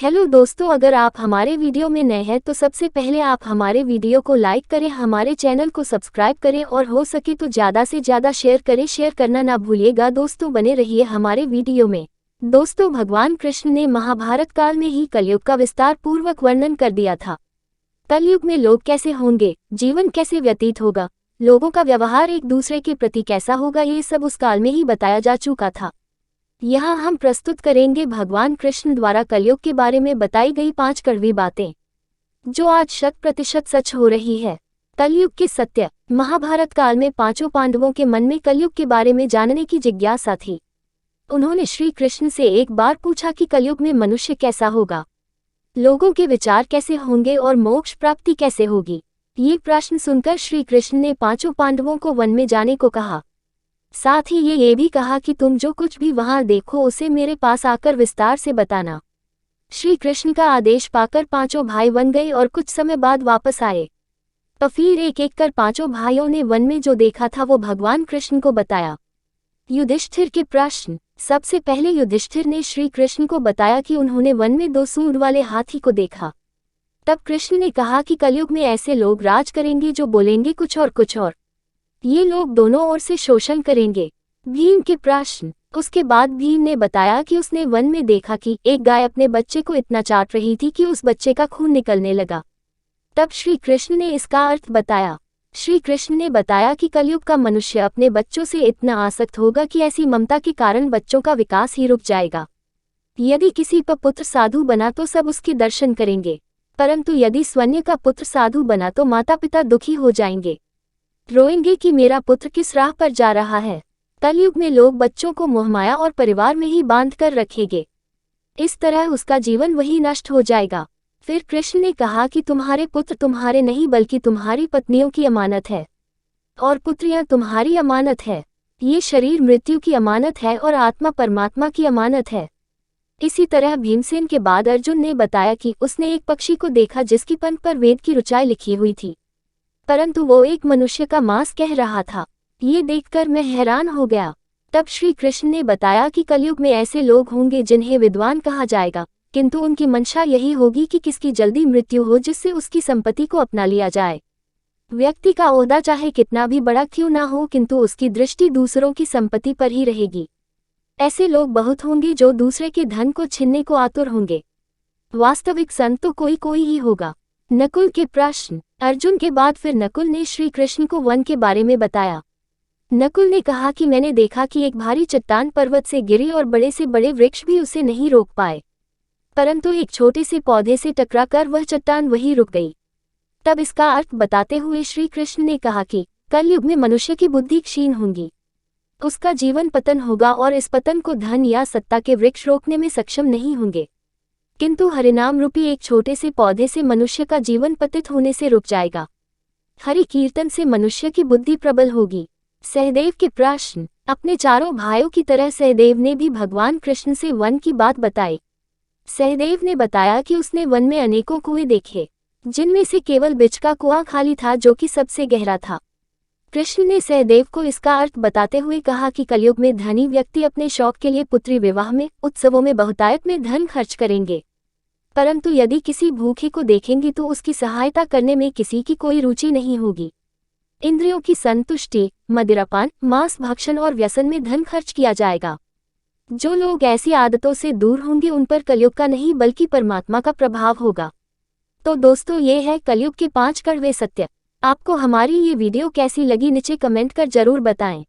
Hello दोस्तों, अगर आप हमारे वीडियो में नए हैं तो सबसे पहले आप हमारे वीडियो को लाइक करें, हमारे चैनल को सब्सक्राइब करें और हो सके तो ज़्यादा से ज़्यादा शेयर करें। शेयर करना ना भूलिएगा दोस्तों, बने रहिए हमारे वीडियो में। दोस्तों, भगवान कृष्ण ने महाभारत काल में ही कलयुग का विस्तार पूर्वक वर्णन कर दिया था। कलयुग में लोग कैसे होंगे, जीवन कैसे व्यतीत होगा, लोगों का व्यवहार एक दूसरे के प्रति कैसा होगा, ये सब उस काल में ही बताया जा चुका था। यहाँ हम प्रस्तुत करेंगे भगवान कृष्ण द्वारा कलयुग के बारे में बताई गई 5 कड़वी बातें, जो आज 100% सच हो रही है। कलयुग के सत्य। महाभारत काल में 5 पांडवों के मन में कलयुग के बारे में जानने की जिज्ञासा थी। उन्होंने श्री कृष्ण से एक बार पूछा कि कलयुग में मनुष्य कैसा होगा, लोगों के विचार कैसे होंगे और मोक्ष प्राप्ति कैसे होगी। ये प्रश्न सुनकर श्री कृष्ण ने 5 पांडवों को वन में जाने को कहा। साथ ही ये भी कहा कि तुम जो कुछ भी वहां देखो उसे मेरे पास आकर विस्तार से बताना। श्री कृष्ण का आदेश पाकर 5 भाई वन गए और कुछ समय बाद वापस आए। तो फिर एक एक कर 5 भाइयों ने वन में जो देखा था वो भगवान कृष्ण को बताया। युधिष्ठिर के प्रश्न। सबसे पहले युधिष्ठिर ने श्री कृष्ण को बताया कि उन्होंने वन में 2 सूंड वाले हाथी को देखा। तब कृष्ण ने कहा कि कलयुग में ऐसे लोग राज करेंगे जो बोलेंगे कुछ और कुछ और। ये लोग दोनों ओर से शोषण करेंगे। भीम के प्रश्न। उसके बाद भीम ने बताया कि उसने वन में देखा कि एक गाय अपने बच्चे को इतना चाट रही थी कि उस बच्चे का खून निकलने लगा। तब श्री कृष्ण ने इसका अर्थ बताया। श्री कृष्ण ने बताया कि कलयुग का मनुष्य अपने बच्चों से इतना आसक्त होगा कि ऐसी ममता के कारण बच्चों का विकास ही रुक जाएगा। यदि किसी पर पुत्र साधु बना तो सब उसके दर्शन करेंगे, परंतु यदि स्वन्य का पुत्र साधु बना तो माता पिता दुखी हो जाएंगे, रोएंगे कि मेरा पुत्र किस राह पर जा रहा है। कलयुग में लोग बच्चों को मोहमाया और परिवार में ही बांध कर रखेंगे। इस तरह उसका जीवन वही नष्ट हो जाएगा। फिर कृष्ण ने कहा कि तुम्हारे पुत्र तुम्हारे नहीं बल्कि तुम्हारी पत्नियों की अमानत है, और पुत्रियां तुम्हारी अमानत है। ये शरीर मृत्यु की अमानत है और आत्मा परमात्मा की अमानत है। इसी तरह भीमसेन के बाद अर्जुन ने बताया कि उसने एक पक्षी को देखा जिसकी पंख पर वेद की ऋचाएं लिखी हुई थी, परंतु वो एक मनुष्य का मांस कह रहा था। ये देखकर मैं हैरान हो गया। तब श्री कृष्ण ने बताया कि कलयुग में ऐसे लोग होंगे जिन्हें विद्वान कहा जाएगा, किंतु उनकी मंशा यही होगी कि किसकी जल्दी मृत्यु हो जिससे उसकी संपत्ति को अपना लिया जाए। व्यक्ति का ओहदा चाहे कितना भी बड़ा क्यों ना हो, किंतु उसकी दृष्टि दूसरों की संपत्ति पर ही रहेगी। ऐसे लोग बहुत होंगे जो दूसरे के धन को छीनने को आतुर होंगे। वास्तविक संत तो कोई कोई ही होगा। नकुल के प्रश्न। अर्जुन के बाद फिर नकुल ने श्री कृष्ण को वन के बारे में बताया। नकुल ने कहा कि मैंने देखा कि एक भारी चट्टान पर्वत से गिरी और बड़े से बड़े वृक्ष भी उसे नहीं रोक पाए, परंतु एक छोटे से पौधे से टकराकर वह चट्टान वहीं रुक गई। तब इसका अर्थ बताते हुए श्री कृष्ण ने कहा कि कलयुग में मनुष्य की बुद्धि क्षीण होगी, उसका जीवन पतन होगा और इस पतन को धन या सत्ता के वृक्ष रोकने में सक्षम नहीं होंगे, किंतु हरिनाम रूपी एक छोटे से पौधे से मनुष्य का जीवन पतित होने से रुक जाएगा। हरि कीर्तन से मनुष्य की बुद्धि प्रबल होगी। सहदेव के प्रश्न। अपने 4 भाइयों की तरह सहदेव ने भी भगवान कृष्ण से वन की बात बताई। सहदेव ने बताया कि उसने वन में अनेकों कुएं देखे, जिनमें से केवल बीच का कुआं खाली था जो कि सबसे गहरा था। कृष्ण ने सहदेव को इसका अर्थ बताते हुए कहा कि कलयुग में धनी व्यक्ति अपने शौक के लिए पुत्री विवाह में, उत्सवों में बहुतायत में धन खर्च करेंगे, परंतु यदि किसी भूखे को देखेंगे तो उसकी सहायता करने में किसी की कोई रुचि नहीं होगी। इंद्रियों की संतुष्टि, मदिरापान, मांस भक्षण और व्यसन में धन खर्च किया जाएगा। जो लोग ऐसी आदतों से दूर होंगे उन पर कलयुग का नहीं बल्कि परमात्मा का प्रभाव होगा। तो दोस्तों, ये है कलयुग के 5 कड़वे सत्य। आपको हमारी ये वीडियो कैसी लगी नीचे कमेंट कर जरूर बताएं।